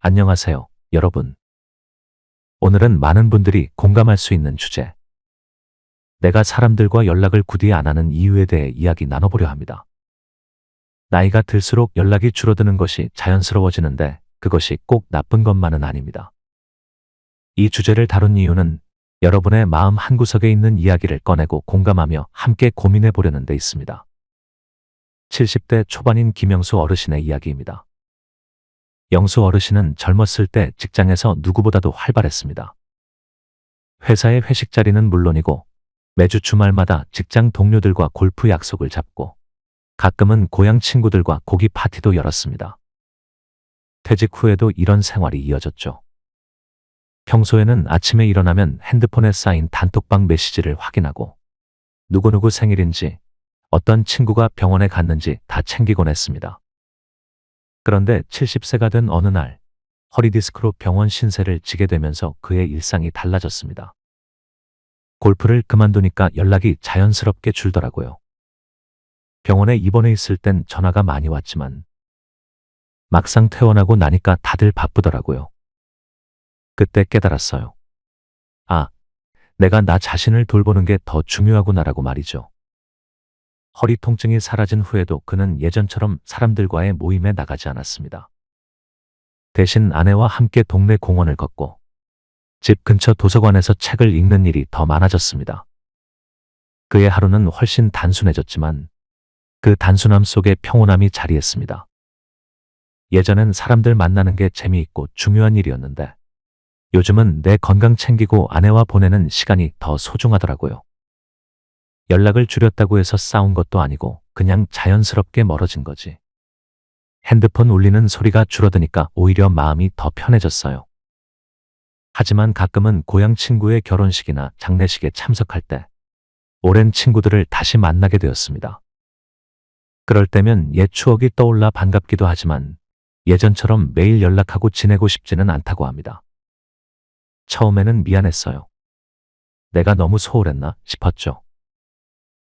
안녕하세요, 여러분. 오늘은 많은 분들이 공감할 수 있는 주제, 내가 사람들과 연락을 굳이 안 하는 이유에 대해 이야기 나눠보려 합니다. 나이가 들수록 연락이 줄어드는 것이 자연스러워지는데 그것이 꼭 나쁜 것만은 아닙니다. 이 주제를 다룬 이유는 여러분의 마음 한구석에 있는 이야기를 꺼내고 공감하며 함께 고민해 보려는 데 있습니다. 70대 초반인 김영수 어르신의 이야기입니다. 영수 어르신은 젊었을 때 직장에서 누구보다도 활발했습니다. 회사의 회식 자리는 물론이고 매주 주말마다 직장 동료들과 골프 약속을 잡고 가끔은 고향 친구들과 고기 파티도 열었습니다. 퇴직 후에도 이런 생활이 이어졌죠. 평소에는 아침에 일어나면 핸드폰에 쌓인 단톡방 메시지를 확인하고 누구누구 생일인지 어떤 친구가 병원에 갔는지 다 챙기곤 했습니다. 그런데 70세가 된 어느 날 허리디스크로 병원 신세를 지게 되면서 그의 일상이 달라졌습니다. 골프를 그만두니까 연락이 자연스럽게 줄더라고요. 병원에 입원해 있을 땐 전화가 많이 왔지만 막상 퇴원하고 나니까 다들 바쁘더라고요. 그때 깨달았어요. 아, 내가 나 자신을 돌보는 게 더 중요하구나라고 말이죠. 허리 통증이 사라진 후에도 그는 예전처럼 사람들과의 모임에 나가지 않았습니다. 대신 아내와 함께 동네 공원을 걷고 집 근처 도서관에서 책을 읽는 일이 더 많아졌습니다. 그의 하루는 훨씬 단순해졌지만 그 단순함 속에 평온함이 자리했습니다. 예전엔 사람들 만나는 게 재미있고 중요한 일이었는데 요즘은 내 건강 챙기고 아내와 보내는 시간이 더 소중하더라고요. 연락을 줄였다고 해서 싸운 것도 아니고 그냥 자연스럽게 멀어진 거지. 핸드폰 울리는 소리가 줄어드니까 오히려 마음이 더 편해졌어요. 하지만 가끔은 고향 친구의 결혼식이나 장례식에 참석할 때 오랜 친구들을 다시 만나게 되었습니다. 그럴 때면 옛 추억이 떠올라 반갑기도 하지만 예전처럼 매일 연락하고 지내고 싶지는 않다고 합니다. 처음에는 미안했어요. 내가 너무 소홀했나 싶었죠.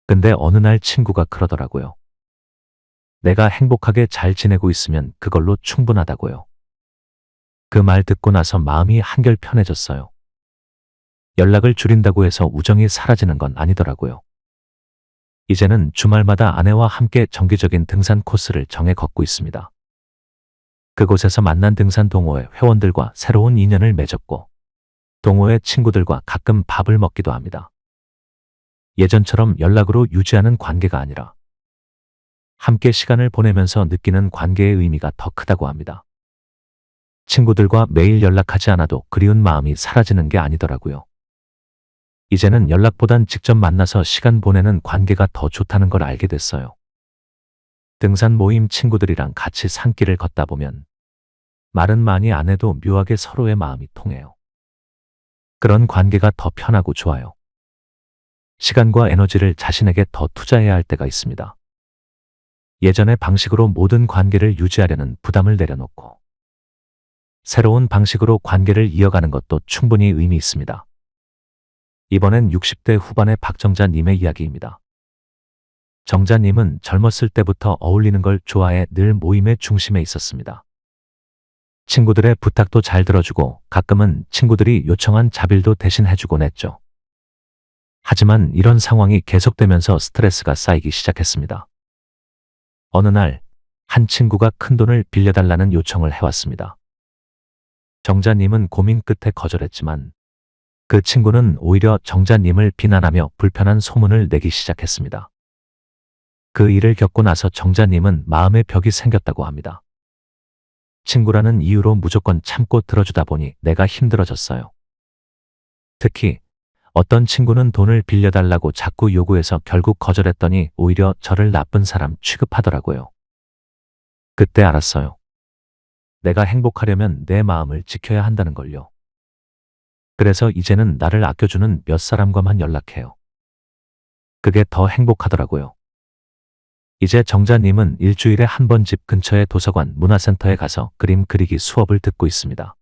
근데 어느 날 친구가 그러더라고요. 내가 행복하게 잘 지내고 있으면 그걸로 충분하다고요. 그 말 듣고 나서 마음이 한결 편해졌어요. 연락을 줄인다고 해서 우정이 사라지는 건 아니더라고요. 이제는 주말마다 아내와 함께 정기적인 등산 코스를 정해 걷고 있습니다. 그곳에서 만난 등산 동호회 회원들과 새로운 인연을 맺었고 동호회 친구들과 가끔 밥을 먹기도 합니다. 예전처럼 연락으로 유지하는 관계가 아니라 함께 시간을 보내면서 느끼는 관계의 의미가 더 크다고 합니다. 친구들과 매일 연락하지 않아도 그리운 마음이 사라지는 게 아니더라고요. 이제는 연락보단 직접 만나서 시간 보내는 관계가 더 좋다는 걸 알게 됐어요. 등산 모임 친구들이랑 같이 산길을 걷다 보면 말은 많이 안 해도 묘하게 서로의 마음이 통해요. 그런 관계가 더 편하고 좋아요. 시간과 에너지를 자신에게 더 투자해야 할 때가 있습니다. 예전의 방식으로 모든 관계를 유지하려는 부담을 내려놓고 새로운 방식으로 관계를 이어가는 것도 충분히 의미 있습니다. 이번엔 60대 후반의 박정자님의 이야기입니다. 정자님은 젊었을 때부터 어울리는 걸 좋아해 늘 모임의 중심에 있었습니다. 친구들의 부탁도 잘 들어주고 가끔은 친구들이 요청한 자빌도 대신 해주곤 했죠. 하지만 이런 상황이 계속되면서 스트레스가 쌓이기 시작했습니다. 어느 날, 한 친구가 큰돈을 빌려달라는 요청을 해왔습니다. 정자님은 고민 끝에 거절했지만 그 친구는 오히려 정자님을 비난하며 불편한 소문을 내기 시작했습니다. 그 일을 겪고 나서 정자님은 마음의 벽이 생겼다고 합니다. 친구라는 이유로 무조건 참고 들어주다 보니 내가 힘들어졌어요. 특히 어떤 친구는 돈을 빌려달라고 자꾸 요구해서 결국 거절했더니 오히려 저를 나쁜 사람 취급하더라고요. 그때 알았어요. 내가 행복하려면 내 마음을 지켜야 한다는 걸요. 그래서 이제는 나를 아껴주는 몇 사람과만 연락해요. 그게 더 행복하더라고요. 이제 정자님은 일주일에 한 번 집 근처의 도서관 문화센터에 가서 그림 그리기 수업을 듣고 있습니다.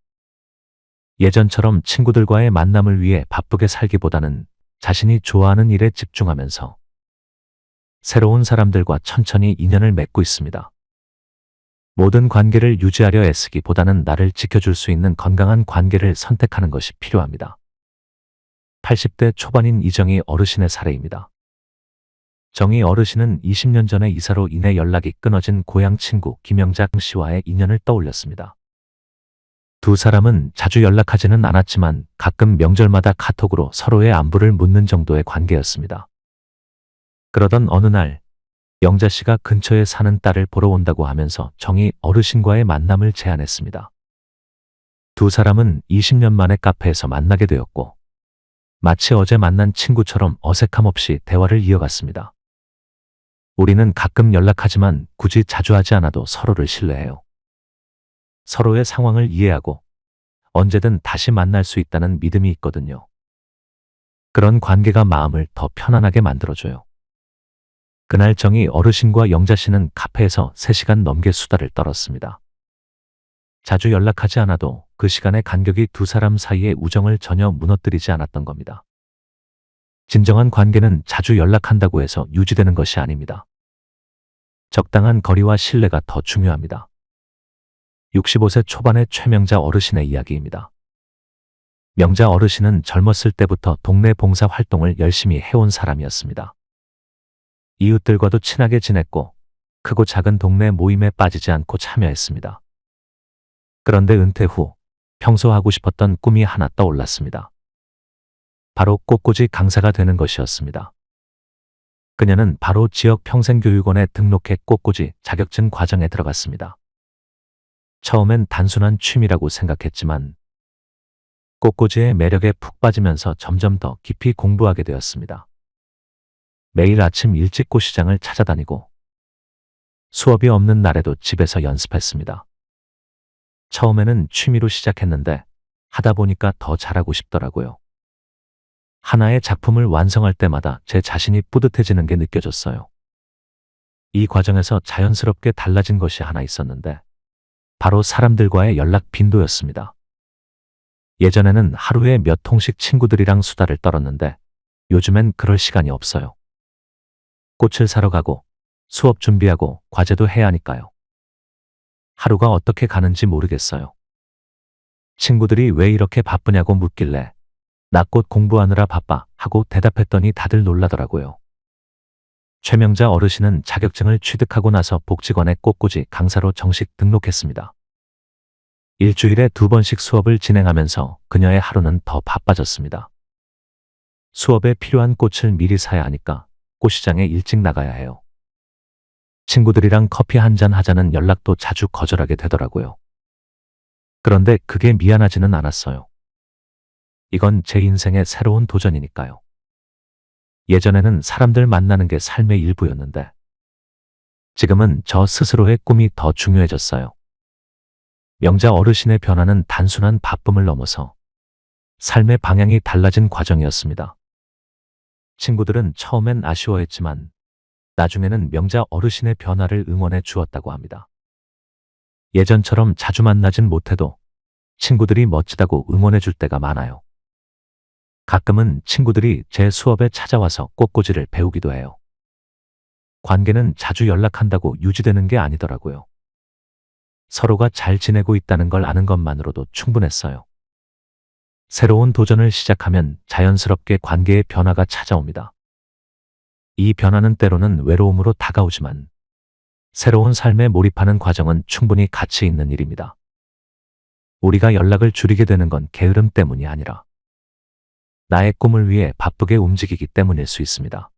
예전처럼 친구들과의 만남을 위해 바쁘게 살기보다는 자신이 좋아하는 일에 집중하면서 새로운 사람들과 천천히 인연을 맺고 있습니다. 모든 관계를 유지하려 애쓰기보다는 나를 지켜줄 수 있는 건강한 관계를 선택하는 것이 필요합니다. 80대 초반인 이정희 어르신의 사례입니다. 정희 어르신은 20년 전에 이사로 인해 연락이 끊어진 고향 친구 김영작 씨와의 인연을 떠올렸습니다. 두 사람은 자주 연락하지는 않았지만 가끔 명절마다 카톡으로 서로의 안부를 묻는 정도의 관계였습니다. 그러던 어느 날 영자 씨가 근처에 사는 딸을 보러 온다고 하면서 정희 어르신과의 만남을 제안했습니다. 두 사람은 20년 만에 카페에서 만나게 되었고 마치 어제 만난 친구처럼 어색함 없이 대화를 이어갔습니다. 우리는 가끔 연락하지만 굳이 자주 하지 않아도 서로를 신뢰해요. 서로의 상황을 이해하고 언제든 다시 만날 수 있다는 믿음이 있거든요. 그런 관계가 마음을 더 편안하게 만들어줘요. 그날 정희 어르신과 영자 씨는 카페에서 3시간 넘게 수다를 떨었습니다. 자주 연락하지 않아도 그 시간의 간격이 두 사람 사이의 우정을 전혀 무너뜨리지 않았던 겁니다. 진정한 관계는 자주 연락한다고 해서 유지되는 것이 아닙니다. 적당한 거리와 신뢰가 더 중요합니다. 65세 초반의 최명자 어르신의 이야기입니다. 명자 어르신은 젊었을 때부터 동네 봉사 활동을 열심히 해온 사람이었습니다. 이웃들과도 친하게 지냈고 크고 작은 동네 모임에 빠지지 않고 참여했습니다. 그런데 은퇴 후 평소 하고 싶었던 꿈이 하나 떠올랐습니다. 바로 꽃꽂이 강사가 되는 것이었습니다. 그녀는 바로 지역 평생교육원에 등록해 꽃꽂이 자격증 과정에 들어갔습니다. 처음엔 단순한 취미라고 생각했지만 꽃꽂이의 매력에 푹 빠지면서 점점 더 깊이 공부하게 되었습니다. 매일 아침 일찍 꽃시장을 찾아다니고 수업이 없는 날에도 집에서 연습했습니다. 처음에는 취미로 시작했는데 하다 보니까 더 잘하고 싶더라고요. 하나의 작품을 완성할 때마다 제 자신이 뿌듯해지는 게 느껴졌어요. 이 과정에서 자연스럽게 달라진 것이 하나 있었는데 바로 사람들과의 연락 빈도였습니다. 예전에는 하루에 몇 통씩 친구들이랑 수다를 떨었는데 요즘엔 그럴 시간이 없어요. 꽃을 사러 가고 수업 준비하고 과제도 해야 하니까요. 하루가 어떻게 가는지 모르겠어요. 친구들이 왜 이렇게 바쁘냐고 묻길래 나 꽃 공부하느라 바빠 하고 대답했더니 다들 놀라더라고요. 최명자 어르신은 자격증을 취득하고 나서 복지관의 꽃꽂이 강사로 정식 등록했습니다. 일주일에 2번씩 수업을 진행하면서 그녀의 하루는 더 바빠졌습니다. 수업에 필요한 꽃을 미리 사야 하니까 꽃시장에 일찍 나가야 해요. 친구들이랑 커피 한잔 하자는 연락도 자주 거절하게 되더라고요. 그런데 그게 미안하지는 않았어요. 이건 제 인생의 새로운 도전이니까요. 예전에는 사람들 만나는 게 삶의 일부였는데 지금은 저 스스로의 꿈이 더 중요해졌어요. 명자 어르신의 변화는 단순한 바쁨을 넘어서 삶의 방향이 달라진 과정이었습니다. 친구들은 처음엔 아쉬워했지만 나중에는 명자 어르신의 변화를 응원해 주었다고 합니다. 예전처럼 자주 만나진 못해도 친구들이 멋지다고 응원해 줄 때가 많아요. 가끔은 친구들이 제 수업에 찾아와서 꽃꽂이를 배우기도 해요. 관계는 자주 연락한다고 유지되는 게 아니더라고요. 서로가 잘 지내고 있다는 걸 아는 것만으로도 충분했어요. 새로운 도전을 시작하면 자연스럽게 관계의 변화가 찾아옵니다. 이 변화는 때로는 외로움으로 다가오지만 새로운 삶에 몰입하는 과정은 충분히 가치 있는 일입니다. 우리가 연락을 줄이게 되는 건 게으름 때문이 아니라 나의 꿈을 위해 바쁘게 움직이기 때문일 수 있습니다.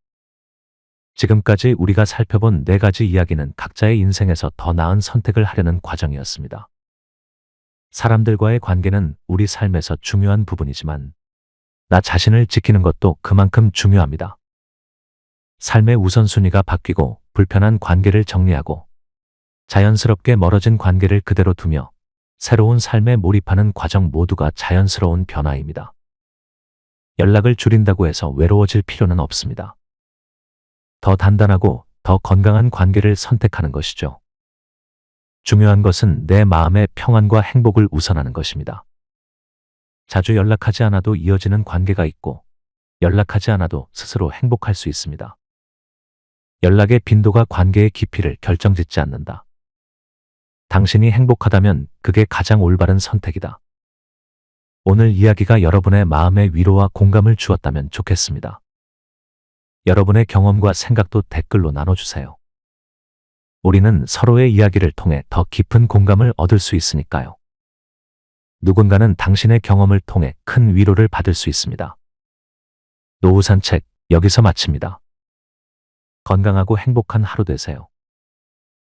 지금까지 우리가 살펴본 4가지 이야기는 각자의 인생에서 더 나은 선택을 하려는 과정이었습니다. 사람들과의 관계는 우리 삶에서 중요한 부분이지만 나 자신을 지키는 것도 그만큼 중요합니다. 삶의 우선순위가 바뀌고 불편한 관계를 정리하고 자연스럽게 멀어진 관계를 그대로 두며 새로운 삶에 몰입하는 과정 모두가 자연스러운 변화입니다. 연락을 줄인다고 해서 외로워질 필요는 없습니다. 더 단단하고 더 건강한 관계를 선택하는 것이죠. 중요한 것은 내 마음의 평안과 행복을 우선하는 것입니다. 자주 연락하지 않아도 이어지는 관계가 있고 연락하지 않아도 스스로 행복할 수 있습니다. 연락의 빈도가 관계의 깊이를 결정짓지 않는다. 당신이 행복하다면 그게 가장 올바른 선택이다. 오늘 이야기가 여러분의 마음에 위로와 공감을 주었다면 좋겠습니다. 여러분의 경험과 생각도 댓글로 나눠주세요. 우리는 서로의 이야기를 통해 더 깊은 공감을 얻을 수 있으니까요. 누군가는 당신의 경험을 통해 큰 위로를 받을 수 있습니다. 노후 산책 여기서 마칩니다. 건강하고 행복한 하루 되세요.